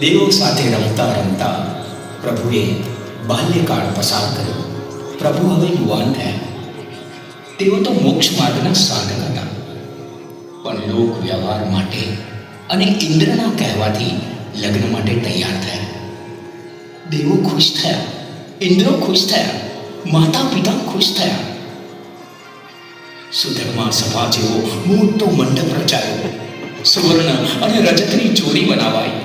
દેવો સાથે રમતા રમતા પ્રભુએ બાલ્યકાળ પસાર કર્યો. પ્રભુ હવે યુવાન થયા. તેઓ તો મોક્ષ માર્ગના સાધક હતા, પણ લોક વ્યવહાર માટે અને ઇન્દ્રના કહેવાથી લગ્ન માટે તૈયાર થયા. દેવો ખુશ થયા, ઇન્દ્રો ખુશ થયા, માતા પિતા ખુશ થયા. સુધર્મા સભા જેવો મોટો મંડપ રચાયો. સુવર્ણ અને રજતની જોડી બનાવાઈ.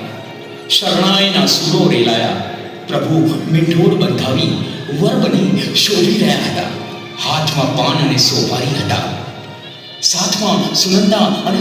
શરણાઈના સુરો રેલાયા. પ્રભુ મીંઢોળ બંધાવી વર બની શોભી રહ્યા હતા. હાથમાં પાન અને સોપારી હતા. સાથમાં સુનંદા અને